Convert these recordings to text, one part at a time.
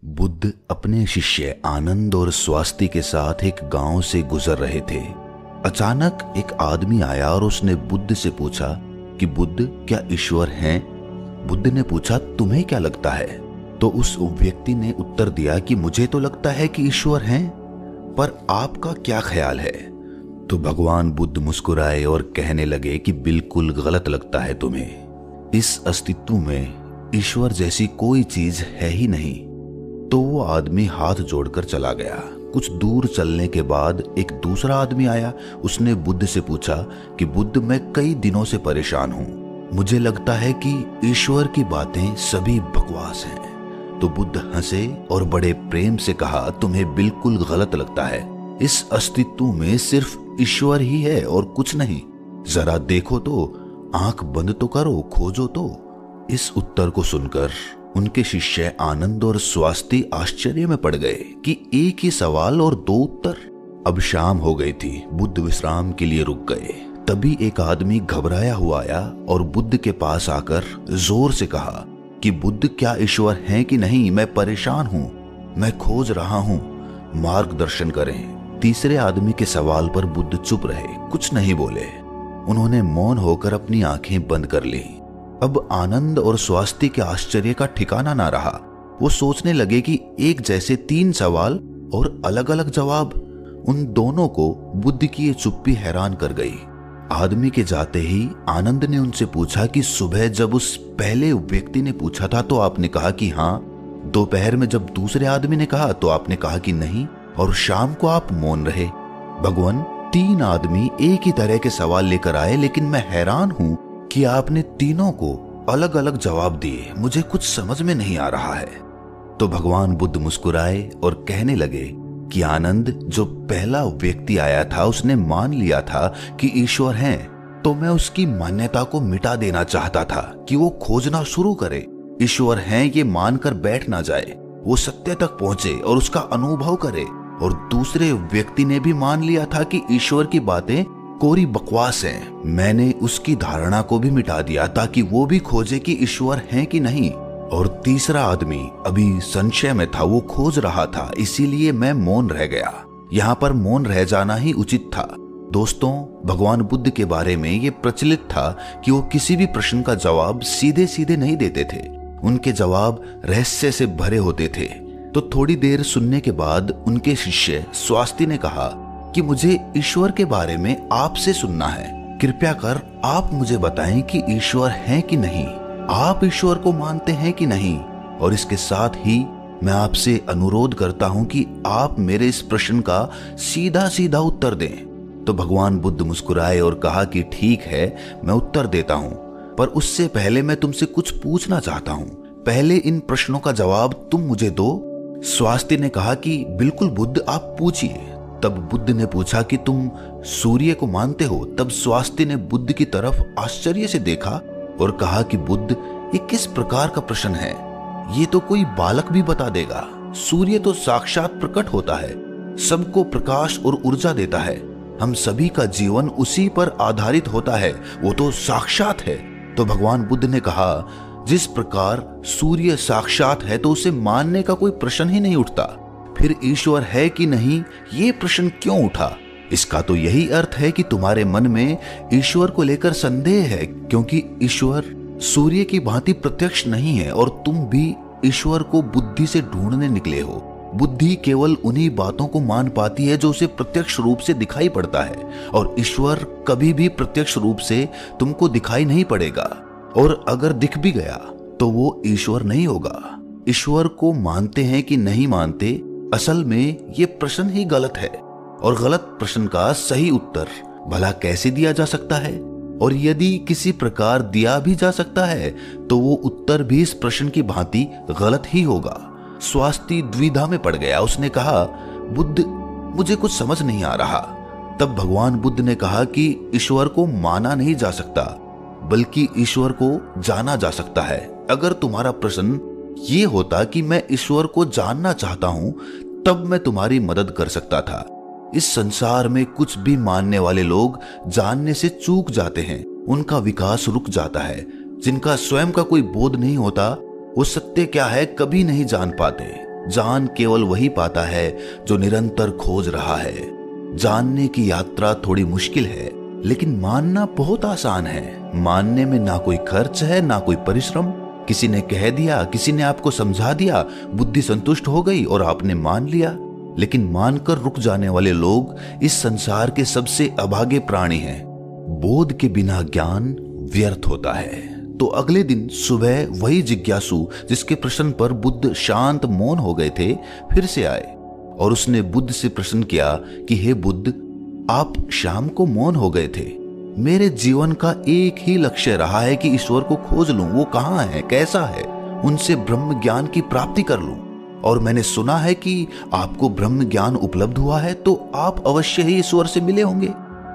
बुद्ध अपने शिष्य आनंद और स्वास्थ्य के साथ एक गांव से गुजर रहे थे। अचानक एक आदमी आया और उसने बुद्ध से पूछा कि बुद्ध, क्या ईश्वर हैं? बुद्ध ने पूछा, तुम्हें क्या लगता है? तो उस व्यक्ति ने उत्तर दिया कि मुझे तो लगता है कि ईश्वर हैं, पर आपका क्या ख्याल है? तो भगवान बुद्ध मुस्कुराए और कहने लगे कि बिल्कुल गलत लगता है तुम्हें। इस अस्तित्व में ईश्वर जैसी कोई चीज है ही नहीं। तो वो आदमी हाथ जोड़कर चला गया। कुछ दूर चलने के बाद एक दूसरा आदमी आया। उसने बुद्ध से पूछा कि बुद्ध, मैं कई दिनों से परेशान हूं। मुझे लगता है कि ईश्वर की बातें सभी बकवास हैं। तो बुद्ध हंसे और बड़े प्रेम से कहा, तुम्हें बिल्कुल गलत लगता है। इस अस्तित्व में सिर्फ ईश्वर ही है और कुछ नहीं। जरा देखो तो, आंख बंद तो करो, खोजो तो। इस उत्तर को सुनकर उनके शिष्य आनंद और स्वास्थ्य आश्चर्य में पड़ गए कि एक ही सवाल और दो उत्तर। अब शाम हो गई थी। बुद्ध विश्राम के लिए रुक गए। तभी एक आदमी घबराया हुआ आया और बुद्ध के पास आकर जोर से कहा कि बुद्ध, क्या ईश्वर हैं कि नहीं? मैं परेशान हूं, मैं खोज रहा हूं, मार्गदर्शन करें। तीसरे आदमी के सवाल पर बुद्ध चुप रहे, कुछ नहीं बोले। उन्होंने मौन होकर अपनी आंखें बंद कर ली। अब आनंद और स्वास्थ्य के आश्चर्य का ठिकाना ना रहा। वो सोचने लगे कि एक जैसे तीन सवाल और अलग अलग जवाब। उन दोनों को बुद्ध की ये चुप्पी हैरान कर गई। आदमी के जाते ही आनंद ने उनसे पूछा कि सुबह जब उस पहले व्यक्ति ने पूछा था तो आपने कहा कि हाँ, दोपहर में जब दूसरे आदमी ने कहा तो आपने कहा कि नहीं, और शाम को आप मौन रहे। भगवान, तीन आदमी एक ही तरह के सवाल लेकर आए, लेकिन मैं हैरान हूं कि आपने तीनों को अलग अलग जवाब दिए। मुझे कुछ समझ में नहीं आ रहा है। तो भगवान बुद्ध मुस्कुराए और कहने लगे कि आनंद, जो पहला व्यक्ति आया था उसने मान लिया था कि ईश्वर हैं, तो मैं उसकी मान्यता को मिटा देना चाहता था कि वो खोजना शुरू करे। ईश्वर हैं ये मानकर बैठ ना जाए, वो सत्य तक पहुंचे और उसका अनुभव करे। और दूसरे व्यक्ति ने भी मान लिया था कि ईश्वर की बातें कोरी बकवास हैं। मैंने उसकी धारणा को भी मिटा दिया ताकि वो भी खोजे कि ईश्वर हैं कि नहीं। और तीसरा आदमी अभी संशय में था, वो खोज रहा था, इसीलिए मैं मौन रह गया। यहाँ पर मौन रह जाना ही उचित था। दोस्तों, भगवान बुद्ध के बारे में ये प्रचलित था कि वो किसी भी प्रश्न का जवाब सीधे सीधे नहीं देते थे। उनके जवाब रहस्य से भरे होते थे। तो थोड़ी देर सुनने के बाद उनके शिष्य स्वास्थ्य ने कहा कि मुझे ईश्वर के बारे में आपसे सुनना है। कृपया कर आप मुझे बताएं कि ईश्वर हैं कि नहीं। आप ईश्वर को मानते हैं कि नहीं? और इसके साथ ही मैं आपसे अनुरोध करता हूं कि आप मेरे इस प्रश्न का सीधा सीधा उत्तर दें। तो भगवान बुद्ध मुस्कुराए और कहा कि ठीक है, मैं उत्तर देता हूं, पर उससे पहले मैं तुमसे कुछ पूछना चाहता हूं। पहले इन प्रश्नों का जवाब तुम मुझे दो। स्वास्थ्य ने कहा कि बिल्कुल बुद्ध, आप पूछिए। तब बुद्ध ने पूछा कि तुम सूर्य को मानते हो? तब स्वास्थ्य ने बुद्ध की तरफ आश्चर्य से देखा और कहा कि बुद्ध, ये किस प्रकार का प्रश्न है? ये तो कोई बालक भी बता देगा। सूर्य तो साक्षात प्रकट होता है, सबको प्रकाश और ऊर्जा देता है। हम सभी का जीवन उसी पर आधारित होता है, वो तो साक्षात है। तो भगवान बुद्ध ने कहा, जिस प्रकार सूर्य साक्षात है तो उसे मानने का कोई प्रश्न ही नहीं उठता। फिर ईश्वर है कि नहीं, ये प्रश्न क्यों उठा? इसका तो यही अर्थ है कि तुम्हारे मन में ईश्वर को लेकर संदेह है, क्योंकि ईश्वर सूर्य की भांति प्रत्यक्ष नहीं है और तुम भी ईश्वर को बुद्धि से ढूंढने निकले हो। बुद्धि केवल उन्हीं बातों को मान पाती है जो उसे प्रत्यक्ष रूप से दिखाई पड़ता है, और ईश्वर कभी भी प्रत्यक्ष रूप से तुमको दिखाई नहीं पड़ेगा। और अगर दिख भी गया तो वो ईश्वर नहीं होगा। ईश्वर को मानते हैं कि नहीं मानते, असल में ये प्रश्न ही गलत है। और गलत प्रश्न का सही उत्तर भला कैसे दिया जा सकता है? और यदि किसी प्रकार दिया भी जा सकता है तो वो उत्तर भी इस प्रश्न की भांति गलत ही होगा। स्वास्थ्य द्विधा में पड़ गया। उसने कहा, बुद्ध, मुझे कुछ समझ नहीं आ रहा। तब भगवान बुद्ध ने कहा कि ईश्वर को माना नहीं जा सकता, बल्कि ईश्वर को जाना जा सकता है। अगर तुम्हारा प्रश्न ये होता कि मैं ईश्वर को जानना चाहता हूं, तब मैं तुम्हारी मदद कर सकता था। इस संसार में कुछ भी मानने वाले लोग जानने से चूक जाते हैं, उनका विकास रुक जाता है। जिनका स्वयं का कोई बोध नहीं होता, वो सत्य क्या है कभी नहीं जान पाते। जान केवल वही पाता है जो निरंतर खोज रहा है। जानने की यात्रा थोड़ी मुश्किल है, लेकिन मानना बहुत आसान है। मानने में ना कोई खर्च है, ना कोई परिश्रम। किसी ने कह दिया, किसी ने आपको समझा दिया, बुद्धि संतुष्ट हो गई और आपने मान लिया। लेकिन मानकर रुक जाने वाले लोग इस संसार के सबसे अभागे प्राणी हैं। बोध के बिना ज्ञान व्यर्थ होता है। तो अगले दिन सुबह वही जिज्ञासु जिसके प्रश्न पर बुद्ध शांत मौन हो गए थे फिर से आए और उसने बुद्ध से प्रश्न किया कि हे बुद्ध, आप शाम को मौन हो गए थे। मेरे जीवन का एक ही लक्ष्य रहा है कि ईश्वर को खोज लूं, वो कहाँ है, कैसा है, उनसे ब्रह्म ज्ञान की प्राप्ति कर लूं। और मैंने सुना है कि आपको ब्रह्म ज्ञान उपलब्ध हुआ है, तो आप अवश्य ही ईश्वर से मिले होंगे।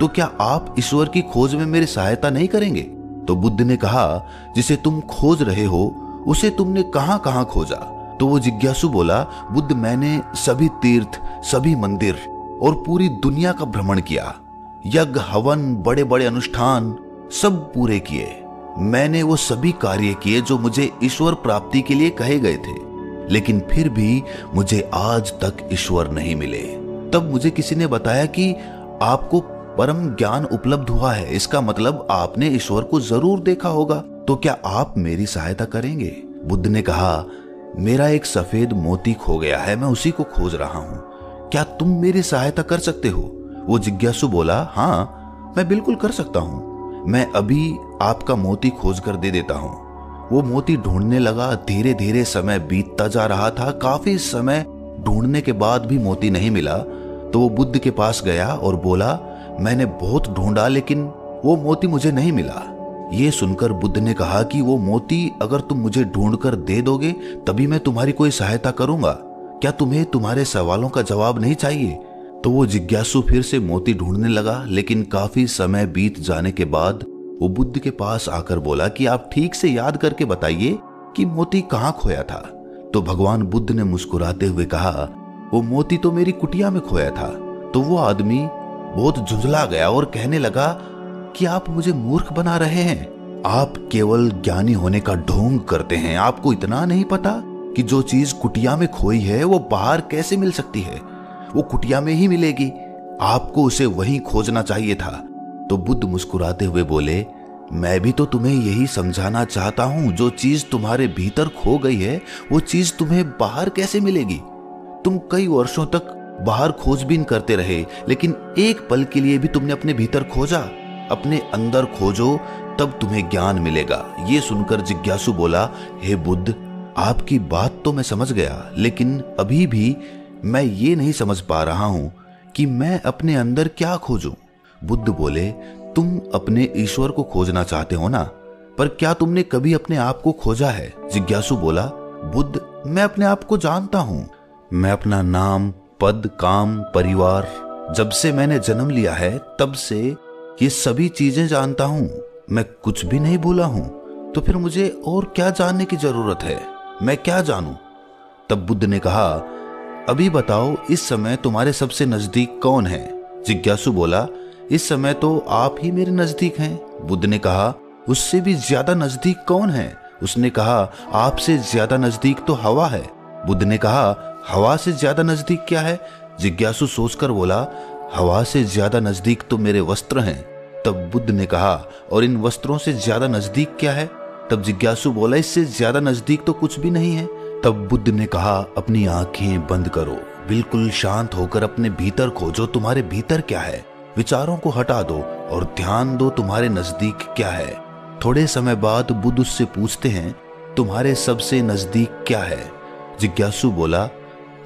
तो क्या आप ईश्वर की खोज में मेरी सहायता नहीं करेंगे? तो बुद्ध ने कहा, जिसे तुम खोज रहे हो उसे तुमने कहां कहां खोजा? तो वो जिज्ञासु बोला, बुद्ध, मैंने सभी तीर्थ, सभी मंदिर और पूरी दुनिया का भ्रमण किया। यज्ञ, हवन, बड़े बड़े अनुष्ठान सब पूरे किए। मैंने वो सभी कार्य किए जो मुझे ईश्वर प्राप्ति के लिए कहे गए थे, लेकिन फिर भी मुझे आज तक ईश्वर नहीं मिले। तब मुझे किसी ने बताया कि आपको परम ज्ञान उपलब्ध हुआ है, इसका मतलब आपने ईश्वर को जरूर देखा होगा। तो क्या आप मेरी सहायता करेंगे? बुद्ध ने कहा, मेरा एक सफेद मोती खो गया है, मैं उसी को खोज रहा हूं। क्या तुम मेरी सहायता कर सकते हो? वो जिज्ञासु बोला, हाँ, मैं बिल्कुल कर सकता हूं। मैं अभी आपका मोती खोज कर दे देता हूं। वो मोती ढूंढने लगा। धीरे धीरे समय बीतता जा रहा था। काफी समय ढूंढने के बाद भी मोती नहीं मिला। तो वो बुद्ध के पास गया और बोला, मैंने बहुत ढूंढा लेकिन वो मोती मुझे नहीं मिला। ये सुनकर बुद्ध ने कहा कि वो मोती अगर तुम मुझे ढूंढकर दे दोगे तभी मैं तुम्हारी कोई सहायता करूंगा। क्या तुम्हें तुम्हारे सवालों का जवाब नहीं चाहिए? तो वो जिज्ञासु फिर से मोती ढूंढने लगा, लेकिन काफी समय बीत जाने के बाद वो बुद्ध के पास आकर बोला कि आप ठीक से याद करके बताइए कि मोती कहाँ खोया था। तो भगवान बुद्ध ने मुस्कुराते हुए कहा, वो मोती तो मेरी कुटिया में खोया था। तो वो आदमी बहुत झुंझला गया और कहने लगा कि आप मुझे मूर्ख बना रहे हैं। आप केवल ज्ञानी होने का ढोंग करते हैं। आपको इतना नहीं पता कि जो चीज कुटिया में खोई है वो बाहर कैसे मिल सकती है? वो कुटिया में ही मिलेगी। आपको उसे वहीं खोजना चाहिए था। तो बुद्ध मुस्कुराते हुए बोले, मैं भी तो तुम्हें यही समझाना चाहता हूं। जो चीज तुम्हारे भीतर खो गई है वो चीज तुम्हें बाहर कैसे मिलेगी? तुम कई वर्षों तक बाहर खोजबीन करते रहे, लेकिन एक पल के लिए भी तुमने अपने भीतर खोजा? अपने अंदर खोजो, तब तुम्हें ज्ञान मिलेगा। ये सुनकर जिज्ञासु बोला, हे बुद्ध, आपकी बात तो मैं समझ गया, लेकिन अभी भी मैं ये नहीं समझ पा रहा हूं कि मैं अपने अंदर क्या खोजूं। बुद्ध बोले, तुम अपने ईश्वर को खोजना चाहते हो ना, पर क्या तुमने कभी अपने आप को खोजा है? जिज्ञासु बोला, बुद्ध, मैं अपने आप को जानता हूं। मैं अपना नाम, पद, काम, परिवार, जब से मैंने जन्म लिया है तब से ये सभी चीजें जानता हूं। मैं कुछ भी नहीं भूला हूं। तो फिर मुझे और क्या जानने की जरूरत है? मैं क्या जानूं? तब बुद्ध ने कहा, अभी बताओ, इस समय तुम्हारे सबसे नजदीक कौन है? जिज्ञासु बोला, इस समय तो आप ही मेरे नजदीक हैं। बुद्ध ने कहा, उससे भी ज्यादा नजदीक कौन है? उसने कहा, आपसे ज्यादा नजदीक तो हवा है। बुद्ध ने कहा, हवा से ज्यादा नजदीक क्या है? जिज्ञासु सोचकर बोला, हवा से ज्यादा नजदीक तो मेरे वस्त्र हैं। तब बुद्ध ने कहा, और इन वस्त्रों से ज्यादा नजदीक क्या है? तब जिज्ञासु बोला, इससे ज्यादा नजदीक तो कुछ भी नहीं है। तब बुद्ध ने कहा, अपनी आंखें बंद करो, बिल्कुल शांत होकर अपने भीतर खोजो, तुम्हारे भीतर क्या है। विचारों को हटा दो और ध्यान दो, तुम्हारे नजदीक क्या है। थोड़े समय बाद बुद्ध उससे पूछते हैं, तुम्हारे सबसे नजदीक क्या है? जिज्ञासु बोला,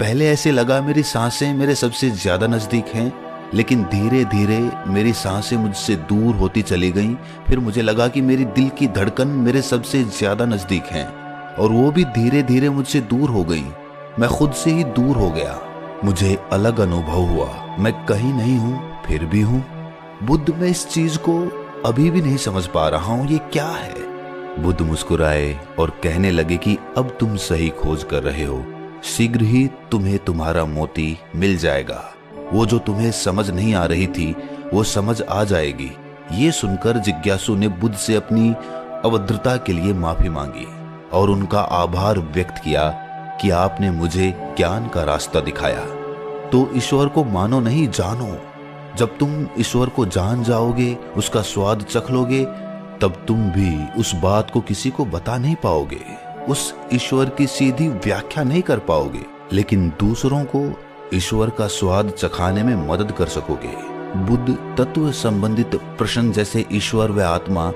पहले ऐसे लगा मेरी सांसें मेरे सबसे ज्यादा नजदीक हैं, लेकिन धीरे धीरे मेरी सांसें मुझसे दूर होती चली गईं। फिर मुझे लगा कि मेरी दिल की धड़कन मेरे सबसे ज्यादा नजदीक हैं, और वो भी धीरे धीरे मुझसे दूर हो गई। मैं खुद से ही दूर हो गया। मुझे अलग अनुभव हुआ, मैं कहीं नहीं हूं फिर भी हूं। बुद्ध, मैं इस चीज को अभी भी नहीं समझ पा रहा हूं, ये क्या है? बुद्ध मुस्कुराए और कहने लगे कि अब तुम सही खोज कर रहे हो। शीघ्र ही तुम्हें तुम्हारा मोती मिल जाएगा। वो जो तुम्हें समझ नहीं आ रही थी वो समझ आ जाएगी। ये सुनकर जिज्ञासु ने बुद्ध से अपनी अभद्रता के लिए माफी मांगी और उनका आभार व्यक्त किया कि आपने मुझे ज्ञान का रास्ता दिखाया। तो ईश्वर को मानो नहीं, जानो। जब तुम ईश्वर को जान जाओगे, उसका स्वाद चख लोगे, तब तुम भी उस बात को किसी को बता नहीं पाओगे, उस ईश्वर की सीधी व्याख्या नहीं कर पाओगे, लेकिन दूसरों को ईश्वर का स्वाद चखाने में मदद कर सकोगे। बुद्ध तत्व संबंधित प्रश्न जैसे ईश्वर व आत्मा,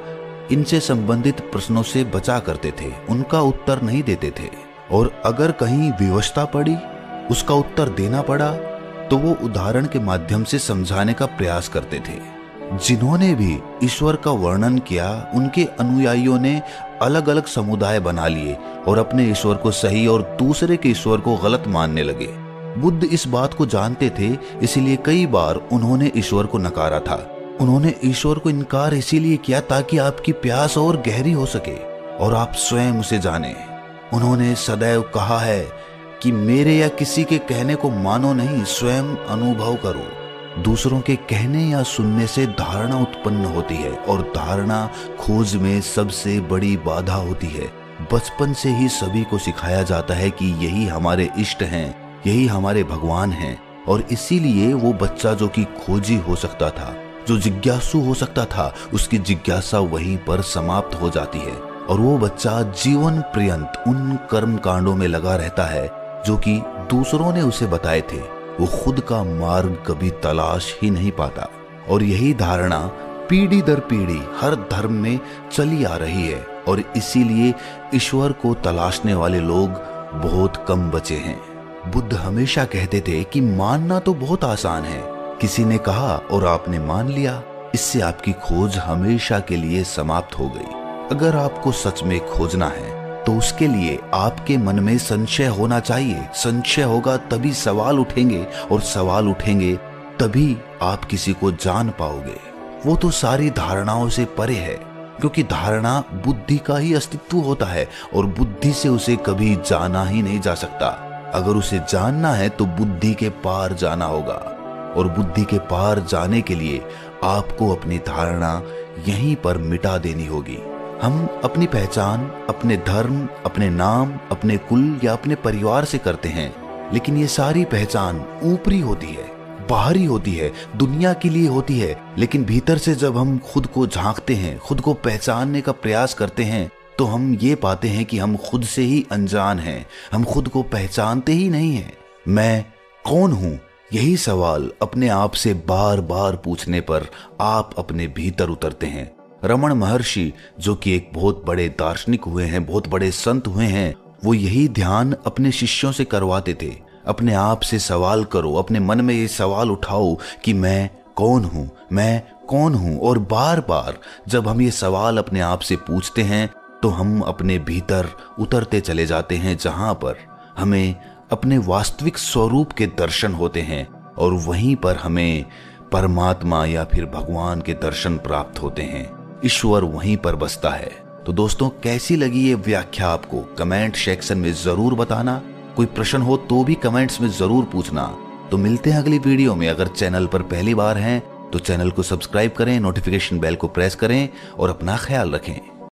इनसे संबंधित प्रश्नों से बचा करते थे, उनका उत्तर नहीं देते थे। और अगर कहीं विवशता पड़ी, उसका उत्तर देना पड़ा, तो वो उदाहरण के माध्यम से समझाने का प्रयास करते थे। जिन्होंने भी ईश्वर का वर्णन किया, उनके अनुयायियों ने अलग अलग समुदाय बना लिए और अपने ईश्वर को सही और दूसरे के ईश्वर को गलत मानने लगे। बुद्ध इस बात को जानते थे, इसलिए कई बार उन्होंने ईश्वर को नकारा था। उन्होंने ईश्वर को इनकार इसीलिए किया ताकि आपकी प्यास और गहरी हो सके और आप स्वयं उसे जाने। उन्होंने सदैव कहा है कि मेरे या किसी के कहने को मानो नहीं, स्वयं अनुभव करो। दूसरों के कहने या सुनने से धारणा उत्पन्न होती है और धारणा खोज में सबसे बड़ी बाधा होती है। बचपन से ही सभी को सिखाया जाता है कि यही हमारे इष्ट हैं, यही हमारे भगवान हैं, और इसीलिए वो बच्चा जो कि खोजी हो सकता था, जो जिज्ञासु हो सकता था, उसकी जिज्ञासा वहीं पर समाप्त हो जाती है और वो बच्चा जीवन पर्यंत उन कर्म कांडों में लगा रहता है जो कि दूसरों ने उसे बताए थे। वो खुद का मार्ग कभी तलाश ही नहीं पाता। और यही धारणा पीढ़ी दर पीढ़ी हर धर्म में चली आ रही है और इसीलिए ईश्वर को तलाशने वाले लोग बहुत कम बचे हैं। बुद्ध हमेशा कहते थे कि मानना तो बहुत आसान है, किसी ने कहा और आपने मान लिया, इससे आपकी खोज हमेशा के लिए समाप्त हो गई। अगर आपको सच में खोजना है तो उसके लिए आपके मन में संशय होना चाहिए। संशय होगा तभी सवाल उठेंगे और सवाल उठेंगे तभी आप किसी को जान पाओगे। वो तो सारी धारणाओं से परे है, क्योंकि धारणा बुद्धि का ही अस्तित्व होता है और बुद्धि से उसे कभी जाना ही नहीं जा सकता। अगर उसे जानना है तो बुद्धि के पार जाना होगा और बुद्धि के पार जाने के लिए आपको अपनी धारणा यहीं पर मिटा देनी होगी। हम अपनी पहचान अपने धर्म, अपने नाम, अपने कुल या अपने परिवार से करते हैं, लेकिन ये सारी पहचान ऊपरी होती है, बाहरी होती है, दुनिया के लिए होती है। लेकिन भीतर से जब हम खुद को झांकते हैं, खुद को पहचानने का प्रयास करते हैं, तो हम ये पाते हैं कि हम खुद से ही अनजान हैं, हम खुद को पहचानते ही नहीं हैं। मैं कौन हूं? यही सवाल अपने आप से बार बार पूछने पर आप अपने भीतर उतरते हैं। रमण महर्षि, जो कि एक बहुत बड़े दार्शनिक हुए हैं, बहुत बड़े संत हुए हैं, वो यही ध्यान अपने शिष्यों से करवाते थे। अपने आप से सवाल करो, अपने मन में ये सवाल उठाओ कि मैं कौन हूं, मैं कौन हूं। और बार बार जब हम ये सवाल अपने आप से पूछते हैं तो हम अपने भीतर उतरते चले जाते हैं, जहां पर हमें अपने वास्तविक स्वरूप के दर्शन होते हैं और वहीं पर हमें परमात्मा या फिर भगवान के दर्शन प्राप्त होते हैं। ईश्वर वहीं पर बसता है। तो दोस्तों, कैसी लगी ये व्याख्या आपको? कमेंट सेक्शन में जरूर बताना। कोई प्रश्न हो तो भी कमेंट्स में जरूर पूछना। तो मिलते हैं अगली वीडियो में। अगर चैनल पर पहली बार हैं तो चैनल को सब्सक्राइब करें, नोटिफिकेशन बेल को प्रेस करें और अपना ख्याल रखें।